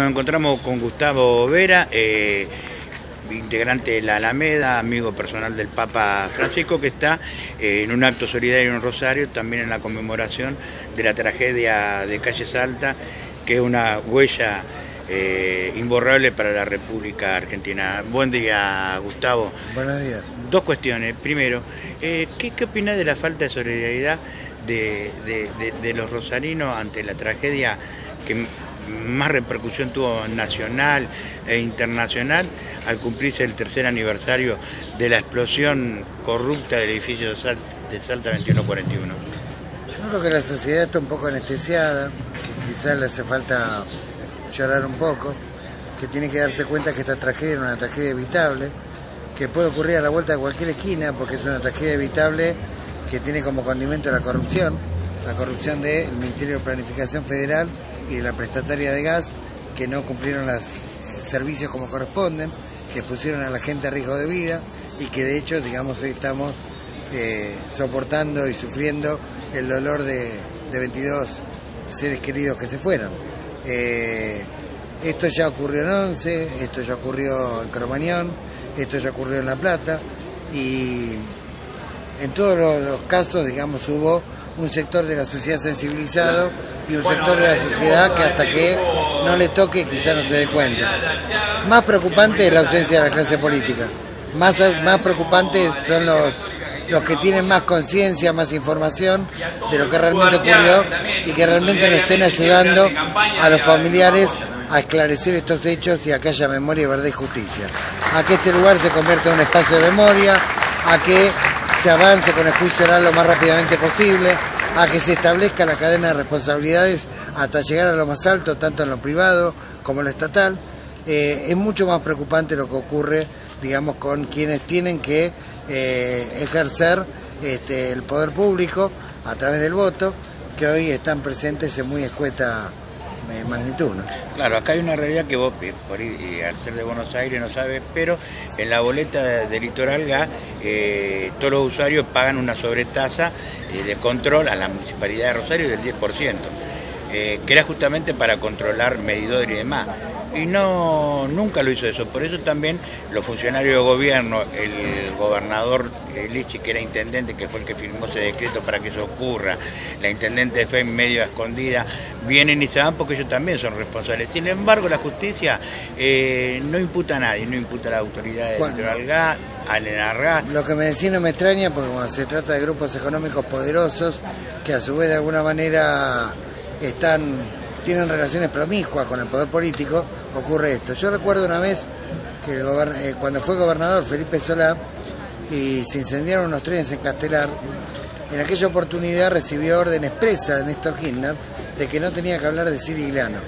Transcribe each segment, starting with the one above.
nos encontramos con Gustavo Vera, integrante de la Alameda, amigo personal del Papa Francisco, que está en un acto solidario en Rosario, también en la conmemoración de la tragedia de Calle Salta, que es una huella imborrable para la República Argentina. Buen día, Gustavo. Buenos días. Dos cuestiones. Primero, ¿qué opinás de la falta de solidaridad de los rosarinos ante la tragedia que más repercusión tuvo nacional e internacional al cumplirse el tercer aniversario de la explosión corrupta del edificio de Salta 2141? Yo creo que la sociedad está un poco anestesiada, que quizás le hace falta llorar un poco, que tiene que darse cuenta que esta tragedia es una tragedia evitable, que puede ocurrir a la vuelta de cualquier esquina, porque es una tragedia evitable que tiene como condimento la corrupción del Ministerio de Planificación Federal y de la prestataria de gas, que no cumplieron los servicios como corresponden, que pusieron a la gente a riesgo de vida y que de hecho, digamos, hoy estamos soportando y sufriendo el dolor de 22 seres queridos que se fueron. Esto ya ocurrió en Once, esto ya ocurrió en Cromañón, esto ya ocurrió en La Plata, y en todos los casos, digamos, hubo un sector de la sociedad sensibilizado y un sector de la sociedad que hasta que no le toque quizá no se dé cuenta. Más preocupante es la ausencia de la clase política, más preocupantes son los que tienen más conciencia, más información de lo que realmente ocurrió y que realmente nos estén ayudando a los familiares a esclarecer estos hechos y a que haya memoria, verdad y justicia. A que este lugar se convierta en un espacio de memoria, a que se avance con el juicio oral lo más rápidamente posible, a que se establezca la cadena de responsabilidades hasta llegar a lo más alto, tanto en lo privado como en lo estatal. Es mucho más preocupante lo que ocurre, digamos, con quienes tienen que ejercer el poder público a través del voto, que hoy están presentes en muy escueta magnitud, ¿no? Claro, acá hay una realidad que vos, por ir, al ser de Buenos Aires, no sabes, pero en la boleta de Litoral Gas todos los usuarios pagan una sobretasa de control a la Municipalidad de Rosario del 10%, que era justamente para controlar medidores y demás. Y nunca lo hizo eso. Por eso también los funcionarios de gobierno, el gobernador Lichi, que era intendente, que fue el que firmó ese decreto para que eso ocurra, la intendente de FEM medio escondida, vienen y se van porque ellos también son responsables. Sin embargo, la justicia no imputa a nadie, no imputa a la autoridad de Litoral Gas, al ENARGAS. Lo que me decís no me extraña, porque cuando se trata de grupos económicos poderosos que a su vez de alguna manera tienen relaciones promiscuas con el poder político, ocurre esto. Yo recuerdo una vez que cuando fue gobernador Felipe Solá y se incendiaron unos trenes en Castelar, en aquella oportunidad recibió orden expresa de Néstor Kirchner de que no tenía que hablar de Sirigliano,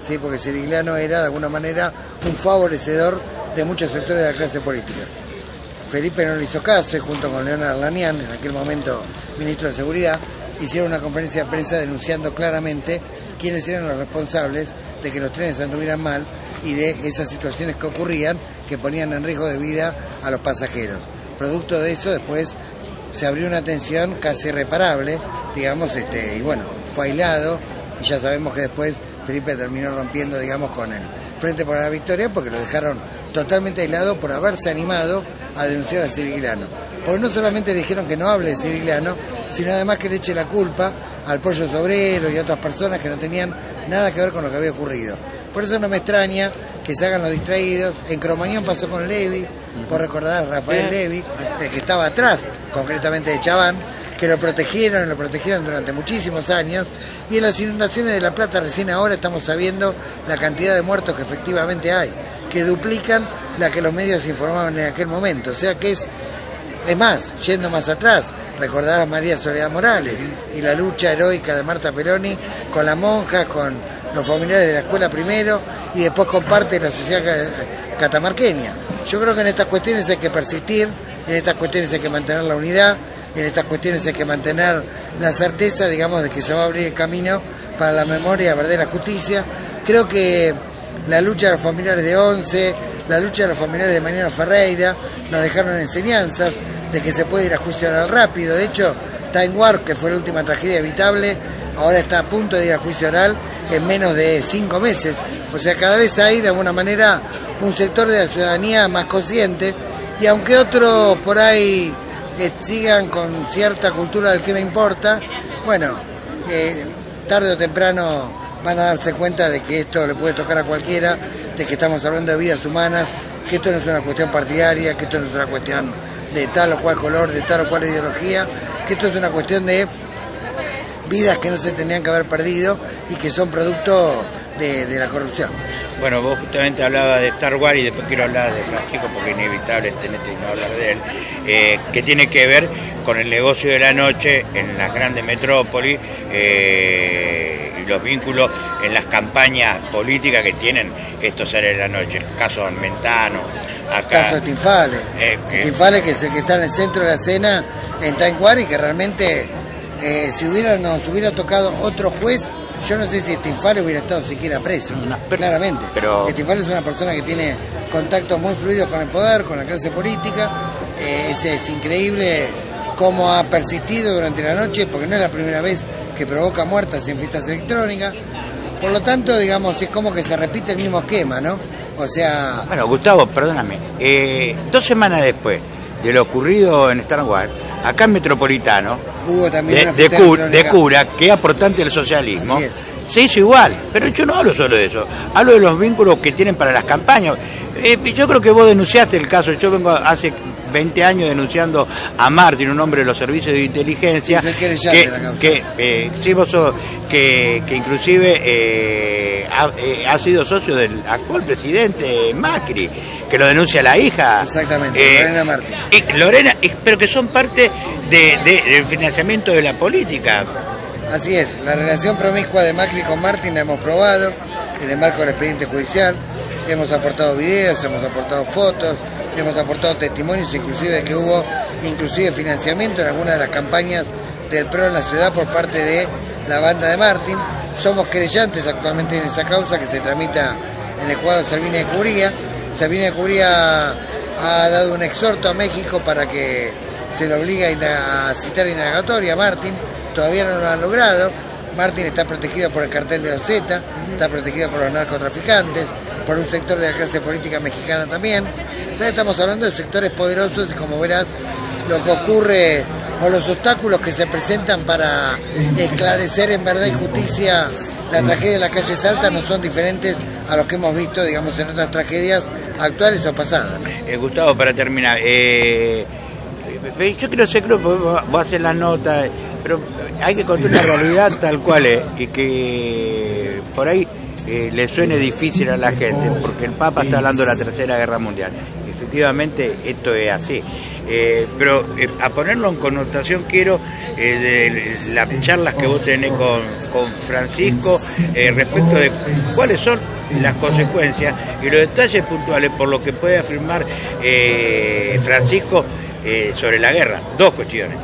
¿sí? Porque Sirigliano era de alguna manera un favorecedor de muchos sectores de la clase política. Felipe no le hizo caso y junto con Leonardo Lanián, en aquel momento ministro de Seguridad, hicieron una conferencia de prensa denunciando claramente quiénes eran los responsables de que los trenes anduvieran mal y de esas situaciones que ocurrían que ponían en riesgo de vida a los pasajeros. Producto de eso después se abrió una tensión casi irreparable, digamos, y bueno, fue aislado y ya sabemos que después Felipe terminó rompiendo, digamos, con el Frente para la Victoria porque lo dejaron totalmente aislado por haberse animado a denunciar a Sirigliano. Porque no solamente dijeron que no hable de Sirigliano, sino además que le eche la culpa al Pollo Sobrero y a otras personas que no tenían nada que ver con lo que había ocurrido. Por eso no me extraña que se hagan los distraídos. En Cromañón pasó con Levi, vos recordás a Rafael Levi, el que estaba atrás, concretamente de Chaván, que lo protegieron durante muchísimos años, y en las inundaciones de La Plata recién ahora estamos sabiendo la cantidad de muertos que efectivamente hay, que duplican la que los medios informaban en aquel momento. O sea que es más, yendo más atrás, recordar a María Soledad Morales y la lucha heroica de Marta Peroni con las monjas, con los familiares de la escuela primero y después con parte de la sociedad catamarqueña. Yo creo que en estas cuestiones hay que persistir, en estas cuestiones hay que mantener la unidad, en estas cuestiones hay que mantener la certeza, digamos, de que se va a abrir el camino para la memoria, la verdad y la justicia. Creo que la lucha de los familiares de Once, la lucha de los familiares de Mariano Ferreira nos dejaron enseñanzas de que se puede ir a juicio oral rápido. De hecho, Time Warp, que fue la última tragedia evitable, ahora está a punto de ir a juicio oral en menos de 5 meses. O sea, cada vez hay de alguna manera un sector de la ciudadanía más consciente, y aunque otros por ahí sigan con cierta cultura del que me importa, bueno, tarde o temprano van a darse cuenta de que esto le puede tocar a cualquiera, de que estamos hablando de vidas humanas, que esto no es una cuestión partidaria, que esto no es una cuestión de tal o cual color, de tal o cual ideología, que esto es una cuestión de vidas que no se tenían que haber perdido y que son producto de la corrupción. Bueno, vos justamente hablabas de Star Wars y después quiero hablar de Francisco porque es inevitable no hablar de él, que tiene que ver con el negocio de la noche en las grandes metrópolis y los vínculos en las campañas políticas que tienen estos seres de la noche. El caso de Armentano, acá. El caso de Tinfale. Tinfale, que es el que está en el centro de la escena en Times Square, y que realmente si nos hubiera tocado otro juez, yo no sé si Tinfale hubiera estado siquiera preso, claramente. Pero Tinfale es una persona que tiene contactos muy fluidos con el poder, con la clase política. Es increíble cómo ha persistido durante la noche, porque no es la primera vez que provoca muertes en fiestas electrónicas. Por lo tanto, digamos, es como que se repite el mismo esquema, ¿no? O sea... Bueno, Gustavo, perdóname. 2 semanas después de lo ocurrido en Star Wars, acá en Metropolitano, hubo también de cura, que es aportante del socialismo, se hizo igual. Pero yo no hablo solo de eso, hablo de los vínculos que tienen para las campañas. Yo creo que vos denunciaste el caso. Yo vengo hace 20 años denunciando a Martín, un hombre de los servicios de inteligencia, que inclusive ha sido socio del actual presidente Macri, que lo denuncia la hija. Exactamente, Lorena Martín. Pero que son parte del financiamiento de la política. Así es, la relación promiscua de Macri con Martín la hemos probado en el marco del expediente judicial. Hemos aportado videos, hemos aportado fotos, hemos aportado testimonios, inclusive de que hubo financiamiento en algunas de las campañas del PRO en la ciudad por parte de la banda de Martín. Somos querellantes actualmente en esa causa que se tramita en el juzgado de Salvini de Cubría. Salvini de Cubría ha dado un exhorto a México para que se le obligue a citar indagatoria a Martín. Todavía no lo han logrado. Martín está protegido por el cartel de Ozeta, está protegido por los narcotraficantes, por un sector de la clase política mexicana también. O sea, estamos hablando de sectores poderosos, y como verás, lo que ocurre o los obstáculos que se presentan para esclarecer en verdad y justicia la tragedia de la calle Salta no son diferentes a los que hemos visto, digamos, en otras tragedias actuales o pasadas. Gustavo, para terminar, yo quiero ser claro, porque vos haces las notas, pero hay que contar una realidad tal cual es, y que por ahí le suene difícil a la gente, porque el Papa está hablando de la Tercera Guerra Mundial. Efectivamente, esto es así. Pero a ponerlo en connotación quiero de las charlas que vos tenés con Francisco respecto de cuáles son las consecuencias y los detalles puntuales por lo que puede afirmar Francisco sobre la guerra. 2 cuestiones.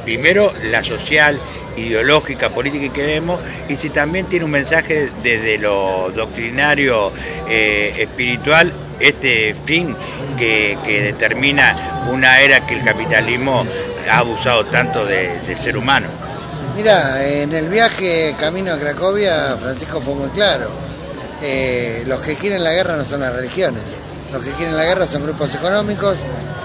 Primero, la social, ideológica, política que vemos, y si también tiene un mensaje desde lo doctrinario, espiritual, este fin que determina una era que el capitalismo ha abusado tanto del ser humano. Mira, en el viaje camino a Cracovia, Francisco fue muy claro. Los que quieren la guerra no son las religiones. Los que quieren la guerra son grupos económicos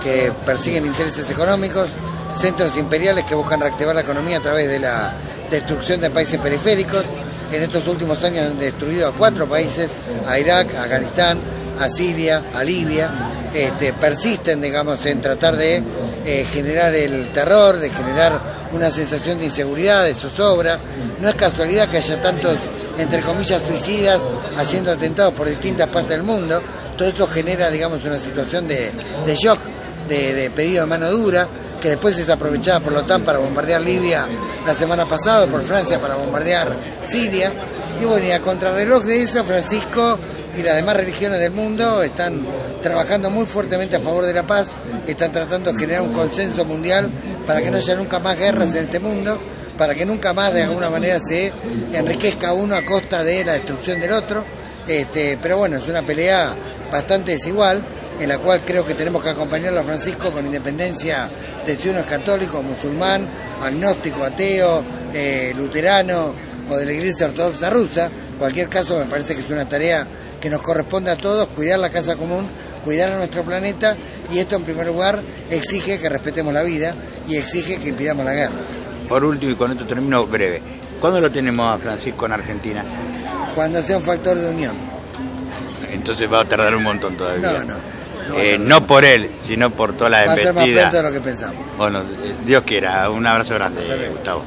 que persiguen intereses económicos, centros imperiales que buscan reactivar la economía a través de la destrucción de países periféricos. En estos últimos años han destruido a 4 países, a Irak, a Afganistán, a Siria, a Libia. Persisten, digamos, en tratar de generar el terror, de generar una sensación de inseguridad, de zozobra. No es casualidad que haya tantos, entre comillas, suicidas haciendo atentados por distintas partes del mundo. Todo eso genera, digamos, una situación de shock, de pedido de mano dura, que después es aprovechada por la OTAN para bombardear Libia la semana pasada, por Francia para bombardear Siria. Y bueno, y a contrarreloj de eso, Francisco y las demás religiones del mundo están trabajando muy fuertemente a favor de la paz, están tratando de generar un consenso mundial para que no haya nunca más guerras en este mundo, para que nunca más de alguna manera se enriquezca uno a costa de la destrucción del otro. Pero bueno, es una pelea bastante desigual, en la cual creo que tenemos que acompañarlo a Francisco con independencia de si uno es católico, musulmán, agnóstico, ateo, luterano o de la Iglesia Ortodoxa Rusa. En cualquier caso, me parece que es una tarea que nos corresponde a todos, cuidar la casa común, cuidar a nuestro planeta, y esto en primer lugar exige que respetemos la vida y exige que impidamos la guerra. Por último, y con esto termino breve, ¿cuándo lo tenemos a Francisco en Argentina? Cuando sea un factor de unión. Entonces va a tardar un montón todavía. No por él, sino por toda la embestida. Va a ser más pronto de lo que pensamos. Bueno, Dios quiera. Un abrazo grande, Gustavo.